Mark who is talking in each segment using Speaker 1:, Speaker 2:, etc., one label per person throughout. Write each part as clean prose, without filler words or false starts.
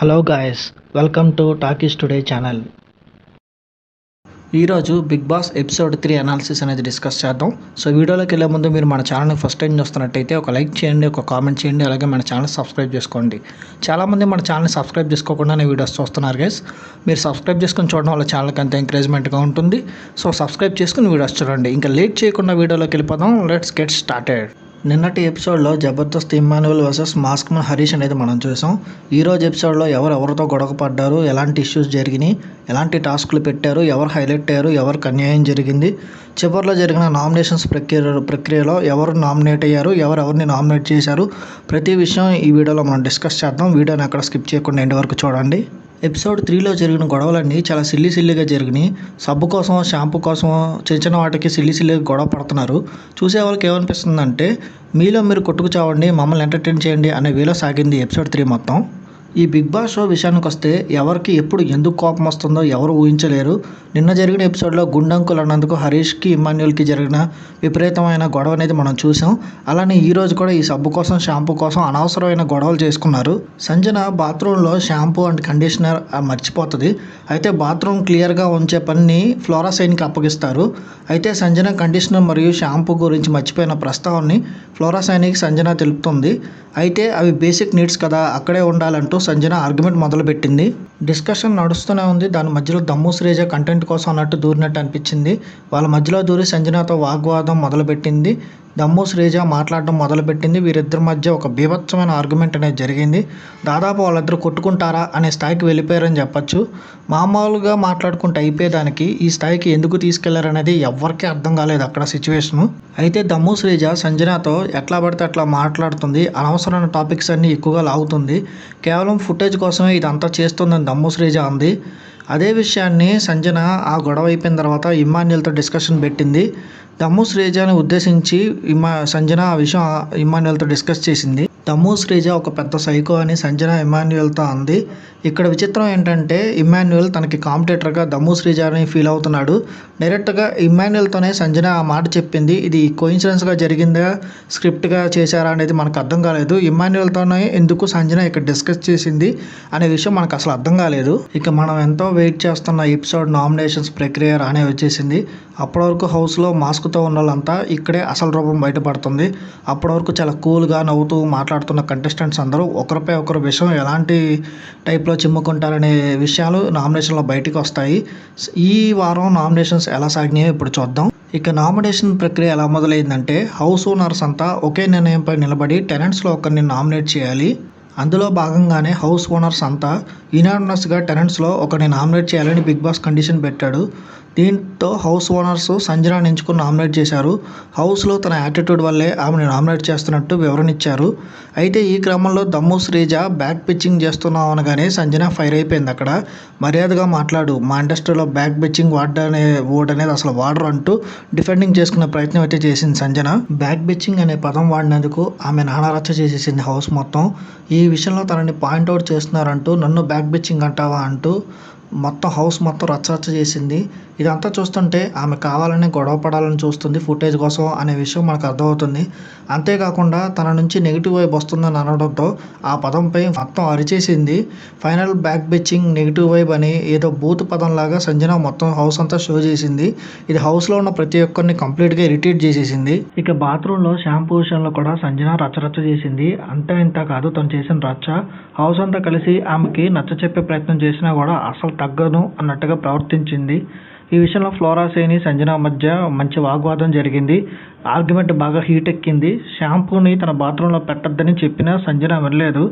Speaker 1: Hello guys, welcome to talkies today channel. ఈరోజు big boss episode 3 analysis అనేది discuss చేద్దాం. So వీడియోలోకి వెళ్ళే ముందు మీరు మన ఛానల్ని ఫస్ట్ టైం చూస్తున్నట్టయితే ఒక లైక్ చేయండి, ఒక కామెంట్ చేయండి, అలాగే మన ఛానల్ సబ్స్క్రైబ్ చేసుకోండి. చాలామంది మన ఛానల్ని సబ్స్క్రైబ్ చేసుకోకుండానే వీడియోస్ చూస్తున్నారు గైస్. మీరు సబ్స్క్రైబ్ చేసుకుని చూడడం వల్ల ఛానల్కి అంత ఎంకరేజ్మెంట్గా ఉంటుంది. సో సబ్స్క్రైబ్ చేసుకుని వీడియోస్ చూడండి. ఇంకా లేట్ చేయకుండా వీడియోలోకి వెళ్ళిపోదాం. Let's get started. నిన్నటి ఎపిసోడ్లో Jabardasth Immanuel versus mask man Harish అనేది మనం చూసాం. ఈరోజు ఎపిసోడ్లో ఎవరెవరితో గొడవ పడ్డారు, ఎలాంటి ఇష్యూస్ జరిగినాయి, ఎలాంటి టాస్క్లు పెట్టారు, ఎవరు హైలైట్ అయ్యారు, ఎవరికి అన్యాయం జరిగింది, చివరిలో జరిగిన నామినేషన్స్ ప్రక్రియలో ఎవరు నామినేట్ అయ్యారు, ఎవరిని నామినేట్ చేశారు, ప్రతి విషయం ఈ వీడియోలో మనం డిస్కస్ చేద్దాం. వీడియోని అక్కడ స్కిప్ చేయకుండా ఎండ్ వరకు చూడండి. ఎపిసోడ్ 3లో జరిగిన గొడవలన్నీ చాలా సిల్లీగా జరిగినాయి. సబ్బు కోసం, షాంపూ కోసం చిన్న వాటికి సిల్లీగా గొడవ పడుతున్నారు. చూసే వాళ్ళకి ఏమనిపిస్తుందంటే మీలో మీరు కొట్టుకు చావండి, మమ్మల్ని ఎంటర్టైన్ చేయండి అనే వేలో సాగింది ఎపిసోడ్ 3 మొత్తం. ఈ బిగ్ బాస్ షో విషయానికి వస్తే ఎవరికి ఎప్పుడు ఎందుకు కోపం వస్తుందో ఎవరు ఊహించలేరు. నిన్న జరిగిన ఎపిసోడ్లో గుండంకులు అన్నందుకు హరీష్కి, ఇమ్మాన్యుయల్కి జరిగిన విపరీతమైన గొడవ అనేది మనం చూసాం. అలానే ఈరోజు కూడా ఈ సబ్బు కోసం, షాంపూ కోసం అనవసరమైన గొడవలు చేసుకున్నారు. సంజన బాత్రూంలో షాంపూ అండ్ కండిషనర్ మర్చిపోతుంది. అయితే బాత్రూమ్ క్లియర్గా ఉంచే పనిని ఫ్లోరా సైన్కి అప్పగిస్తారు. అయితే సంజన కండిషనర్ మరియు షాంపూ గురించి మర్చిపోయిన ప్రస్తావనని ఫ్లోరా సైన్కి సంజన తెలుపుతుంది. అయితే అవి బేసిక్ నీడ్స్ కదా, అక్కడే ఉండాలంటూ సంజన ఆర్గ్యుమెంట్ మొదలుపెట్టింది. డిస్కషన్ నడుస్తూనే ఉంది. దాని మధ్యలో దమ్ము శ్రీజ కంటెంట్ కోసం అన్నట్టు దూరినట్టు అనిపించింది. వాళ్ళ మధ్యలో దూరి సంజనతో వాగ్వాదం మొదలుపెట్టింది. దమ్ము శ్రీజ మాట్లాడడం మొదలుపెట్టింది. వీరిద్దరి మధ్య ఒక బీభత్సమైన ఆర్గ్యుమెంట్ అనేది జరిగింది. దాదాపు వాళ్ళిద్దరు కొట్టుకుంటారా అనే స్థాయికి వెళ్ళిపోయారని చెప్పచ్చు. మామూలుగా మాట్లాడుకుంటూ అయిపోయేదానికి ఈ స్థాయికి ఎందుకు తీసుకెళ్లారనేది ఎవరికీ అర్థం కాలేదు అక్కడ సిచ్యువేషను. అయితే దమ్ము శ్రీజ సంజనతో ఎట్లా పడితే అట్లా మాట్లాడుతుంది, అనవసరమైన టాపిక్స్ అన్నీ ఎక్కువగా లాగుతుంది. కేవలం ఫుటేజ్ కోసమే ఇదంతా చేస్తుందని దమ్ము శ్రీజ అంది. అదే విషయాన్ని సంజన ఆ గొడవ అయిపోయిన తర్వాత ఇమ్మాన్యుయల్తో డిస్కషన్ పెట్టింది. దమ్ము శ్రీజని ఉద్దేశించి సంజన ఆ విషయం ఇమ్మాన్యుయల్తో డిస్కస్ చేసింది. దమ్ము శ్రీజ ఒక పెద్ద సైకో అని సంజన ఇమ్మాన్యుయల్తో అంది. ఇక్కడ విచిత్రం ఏంటంటే ఇమ్మాన్యుయల్ తనకి కాంపిటేటర్గా దమ్ము శ్రీజని ఫీల్ అవుతున్నాడు. డైరెక్ట్గా ఇమ్మాన్యుయల్తోనే సంజన ఆ మాట చెప్పింది. ఇది కోయిన్సిడెన్స్గా జరిగిందా, స్క్రిప్ట్గా చేశారా అనేది మనకు అర్థం కాలేదు. ఇమ్మాన్యుయల్తోనే ఎందుకు సంజన ఇక్కడ డిస్కస్ చేసింది అనే విషయం మనకు అసలు అర్థం కాలేదు. ఇక మనం ఎంతో వెయిట్ చేస్తున్న ఎపిసోడ్ నామినేషన్స్ ప్రక్రియ రానే వచ్చేసింది. అప్పటి వరకు హౌస్లో మాస్క్తో ఉన్న వాళ్ళంతా ఇక్కడే అసలు రూపం బయటపడుతుంది. అప్పటి వరకు చాలా కూల్గా నవ్వుతూ మాట్లాడుతున్న కంటెస్టెంట్స్ అందరూ ఒకరిపై ఒకరు విషయం ఎలాంటి టైప్లో చిమ్ముకుంటారనే విషయాలు నామినేషన్లో బయటకు వస్తాయి. ఈ వారం నామినేషన్స్ ఎలా సాగినాయో ఇప్పుడు చూద్దాం. ఇక నామినేషన్ ప్రక్రియ ఎలా మొదలైందంటే హౌస్ ఓనర్స్ అంతా ఒకే నిర్ణయంపై నిలబడి టెనెంట్స్లో ఒకరిని నామినేట్ చేయాలి. అందులో భాగంగానే హౌస్ ఓనర్స్ అంతా యునానిమస్గా టెనెంట్స్లో ఒకరిని నామినేట్ చేయాలని బిగ్ బాస్ కండిషన్ పెట్టాడు. దీంతో హౌస్ ఓనర్స్ సంజనాని ఎంచుకుని నామినేట్ చేశారు. హౌస్లో తన యాటిట్యూడ్ వల్లే ఆమెను నామినేట్ చేస్తున్నట్టు వివరణ ఇచ్చారు. అయితే ఈ క్రమంలో దమ్ము శ్రీజ బ్యాక్ పిచ్చింగ్ చేస్తున్నాం అనగానే సంజన ఫైర్ అయిపోయింది. అక్కడ మర్యాదగా మాట్లాడు, మా ఇండస్ట్రీలో బ్యాక్ పిచ్చింగ్ వర్డ్ అనేది అసలు వాడరు అంటూ డిఫెండింగ్ చేసుకునే ప్రయత్నం అయితే చేసింది సంజన. బ్యాక్ పిచ్చింగ్ అనే పదం వాడినందుకు ఆమె నానారచ్చ చేసేసింది హౌస్ మొత్తం. ఈ విషయంలో తనని పాయింట్అవుట్ చేస్తున్నారంటూ నన్ను బ్యాక్ పిచ్చింగ్ అంటావా అంటూ మొత్తం హౌస్ మొత్తం రచ్చరచ్చ చేసింది. ఇదంతా చూస్తుంటే ఆమె కావాలని గొడవ పడాలని చూస్తుంది ఫుటేజ్ కోసం అనే విషయం మనకు అర్థమవుతుంది. అంతేకాకుండా తన నుంచి నెగిటివ్ వైబ్ వస్తుందని అనడంతో ఆ పదంపై మొత్తం అరిచేసింది. Final back bitching, negative vibe అని ఏదో బూత్ పదంలాగా సంజన మొత్తం హౌస్ అంతా షో చేసింది. ఇది హౌస్లో ఉన్న ప్రతి ఒక్కరిని కంప్లీట్గా ఇరిటేట్ చేసేసింది. ఇక బాత్రూంలో షాంపూ విషయంలో కూడా సంజన రచ్చరచ్చ చేసింది. అంతా ఇంత కాదు, తను చేసిన రచ్చ హౌస్ అంతా కలిసి ఆమెకి నచ్చ చెప్పే ప్రయత్నం చేసినా కూడా అసలు తగ్గను అన్నట్టుగా ప్రవర్తించింది. ఈ విషయంలో ఫ్లోరా సైని సంజన మధ్య మంచి వాగ్వాదం జరిగింది. ఆర్గ్యుమెంట్ బాగా హీట్ ఎక్కింది. షాంపూని తన బాత్రూంలో పెట్టద్దని చెప్పినా సంజన వినలేదు.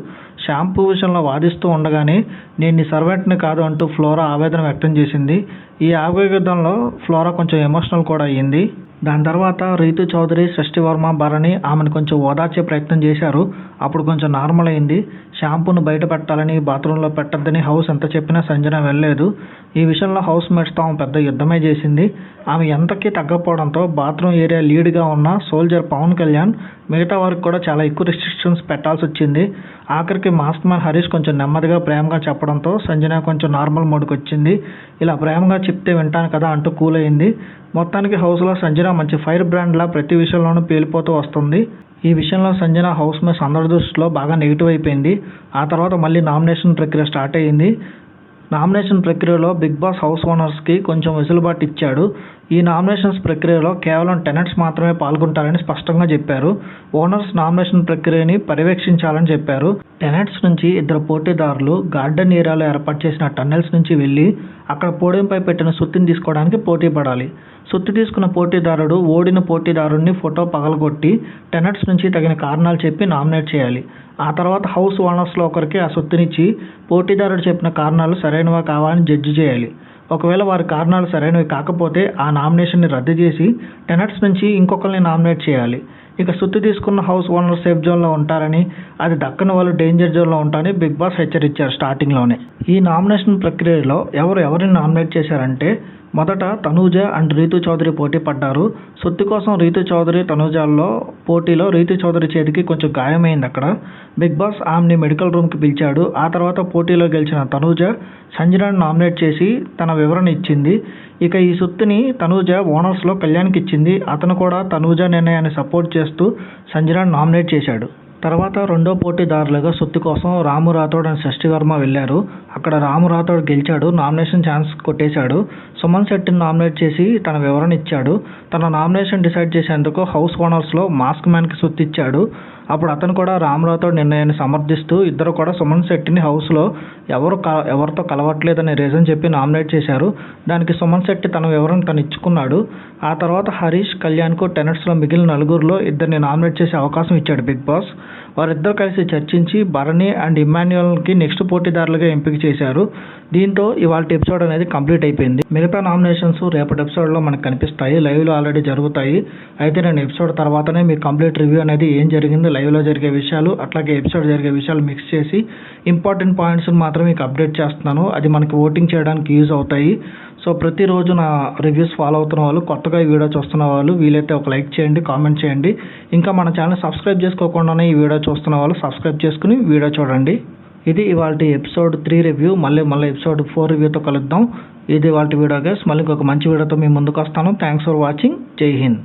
Speaker 1: షాంపూ విషయంలో వాదిస్తూ ఉండగానే నేను నీ సర్వెంట్ని కాదు అంటూ ఫ్లోరా ఆవేదన వ్యక్తం చేసింది. ఈ ఆవేదనలో ఫ్లోరా కొంచెం ఎమోషనల్ కూడా అయ్యింది. దాని తర్వాత రీతు చౌదరి, సృష్టి వర్మ, భరణి ఆమెను కొంచెం ఓదార్చే ప్రయత్నం చేశారు. అప్పుడు కొంచెం నార్మల్ అయింది. షాంపూను బయట పెట్టాలని, బాత్రూంలో పెట్టద్దని హౌస్ ఎంత చెప్పినా సంజన వెళ్ళలేదు. ఈ విషయంలో హౌస్ మేట్స్తో ఆమె పెద్ద యుద్ధమే చేసింది. ఆమె ఎంతకీ తగ్గకపోవడంతో బాత్రూమ్ ఏరియా లీడ్గా ఉన్న సోల్జర్ పవన్ కళ్యాణ్ మిగతా వారికి కూడా చాలా ఎక్కువ రిస్ట్రిక్షన్స్ పెట్టాల్సి వచ్చింది. ఆఖరికి మాస్క్ మ్యాన్ హరీష్ కొంచెం నెమ్మదిగా ప్రేమగా చెప్పడంతో సంజన కొంచెం నార్మల్ మోడ్కి వచ్చింది. ఇలా ప్రేమగా చెప్తే వింటాను కదా అంటూ కూల్ అయింది. మొత్తానికి హౌస్లో సంజన మంచి ఫైర్ బ్రాండ్లా ప్రతి విషయంలోనూ పేలిపోతూ వస్తుంది. ఈ విషయంలో సంజన హౌస్ మేట్స్ అందరి దృష్టిలో బాగా నెగిటివ్ అయిపోయింది. ఆ తర్వాత మళ్ళీ నామినేషన్ ప్రక్రియ స్టార్ట్ అయ్యింది. నామినేషన్ ప్రక్రియలో బిగ్ బాస్ హౌస్ ఓనర్స్కి కొంచెం వెసులుబాటు ఇచ్చాడు. ఈ నామినేషన్స్ ప్రక్రియలో కేవలం టెనెంట్స్ మాత్రమే పాల్గొంటారని స్పష్టంగా చెప్పారు. ఓనర్స్ నామినేషన్ ప్రక్రియని పర్యవేక్షించాలని చెప్పారు. టెనెంట్స్ నుంచి 2 పోటీదారులు గార్డెన్ ఏరియాలో ఏర్పాటు చేసిన టన్నెల్స్ నుంచి వెళ్ళి అక్కడ పోడియంపై పెట్టిన సుత్తిని తీసుకోవడానికి పోటీ పడాలి. సుత్తి తీసుకున్న పోటీదారుడు ఓడిన పోటీదారుడిని ఫోటో పగలగొట్టి టెనెంట్స్ నుంచి తగిన కారణాలు చెప్పి నామినేట్ చేయాలి. ఆ తర్వాత హౌస్ ఓనర్స్లో ఒకరికి ఆ సుత్తినిచ్చి పోటీదారుడు చెప్పిన కారణాలు సరైనవా కావాలని జడ్జి చేయాలి. ఒకవేళ వారి కారణాలు సరైనవి కాకపోతే ఆ నామినేషన్ని రద్దు చేసి టెనెంట్స్ నుంచి ఇంకొకరిని నామినేట్ చేయాలి. ఇక సుత్తి తీసుకున్న హౌస్ ఓనర్ సేఫ్ జోన్లో ఉంటారని, అది దక్కని వాళ్ళు డేంజర్ జోన్లో ఉంటారని బిగ్ బాస్ హెచ్చరించారు స్టార్టింగ్లోనే. ఈ నామినేషన్ ప్రక్రియలో ఎవరిని నామినేట్ చేశారంటే మొదట తనూజ అండ్ రీతు చౌదరి పోటీ పడ్డారు. సుత్తి కోసం రీతు చౌదరి తనూజాల్లో పోటీలో రీతు చౌదరి చేతికి కొంచెం గాయమైంది. అక్కడ బిగ్ బాస్ ఆమెని మెడికల్ రూమ్కి పిలిచాడు. ఆ తర్వాత పోటీలో గెలిచిన తనూజ సంజనాను నామినేట్ చేసి తన వివరణ ఇచ్చింది. ఇక ఈ సుత్తిని తనూజ ఓనర్స్లో కళ్యాణ్కి ఇచ్చింది. అతను కూడా తనూజ నిర్ణయాన్ని సపోర్ట్ చేస్తూ సంజనాను నామినేట్ చేశాడు. తర్వాత రెండో పోటీదారులుగా సుత్తి కోసం రాము రాథోడ్ అండ్ షష్ఠి వర్మ వెళ్ళారు. అక్కడ రాము రాథోడ్ గెలిచాడు. నామినేషన్ ఛాన్స్ కొట్టేశాడు. సుమన్ శెట్టిని నామినేట్ చేసి తన వివరణ ఇచ్చాడు. తన నామినేషన్ డిసైడ్ చేసేందుకు హౌస్ ఓనర్స్లో మాస్క్ మ్యాన్కి సుత్తి ఇచ్చాడు. అప్పుడు అతను కూడా రాము రాథోడ్ నిర్ణయాన్ని సమర్థిస్తూ ఇద్దరు కూడా సుమన్ శెట్టిని హౌస్లో ఎవరితో కలవట్లేదనే రీజన్ చెప్పి నామినేట్ చేశారు. దానికి సుమన్ శెట్టి తన వివరణ తను ఇచ్చుకున్నాడు. ఆ తర్వాత హరీష్, కళ్యాణ్కు టెనెంట్స్లో మిగిలిన 4గురిలో 2ని నామినేట్ చేసే అవకాశం ఇచ్చాడు బిగ్ బాస్. వారిద్దరు కలిసి చర్చించి భరణి అండ్ ఇమ్మాన్యుయల్కి నెక్స్ట్ పోటీదారులుగా ఎంపిక చేశారు. దీంతో ఇవాళ ఎపిసోడ్ అనేది కంప్లీట్ అయిపోయింది. మిగతా నామినేషన్స్ రేపటి ఎపిసోడ్లో మనకు కనిపిస్తాయి. లైవ్లో ఆల్రెడీ జరుగుతాయి. అయితే నేను ఎపిసోడ్ తర్వాతనే మీకు కంప్లీట్ రివ్యూ అనేది ఏం జరిగింది, లైవ్లో జరిగే విషయాలు, అట్లాగే ఎపిసోడ్ జరిగే విషయాలు మిక్స్ చేసి ఇంపార్టెంట్ పాయింట్స్ని మాత్రం మీకు అప్డేట్ చేస్తున్నాను. అది మనకి ఓటింగ్ చేయడానికి యూజ్ అవుతాయి. సో ప్రతిరోజు నా రివ్యూస్ ఫాలో అవుతున్న వాళ్ళు, కొత్తగా ఈ వీడియో చూస్తున్న వాళ్ళు వీలైతే ఒక లైక్ చేయండి, కామెంట్ చేయండి. ఇంకా మన ఛానల్ సబ్స్క్రైబ్ చేసుకోకుండానే ఈ వీడియో చూస్తున్న వాళ్ళు సబ్స్క్రైబ్ చేసుకుని వీడియో చూడండి. ఇది ఇవాళ ఎపిసోడ్ 3 రివ్యూ. మళ్ళీ ఎపిసోడ్ 4 రివ్యూతో కలుద్దాం. ఇది ఇవాళ వీడియో గైస్. మళ్ళీ ఇంకొక మంచి వీడియోతో మీ ముందుకు వస్తాను. Thanks for watching. జై హింద్.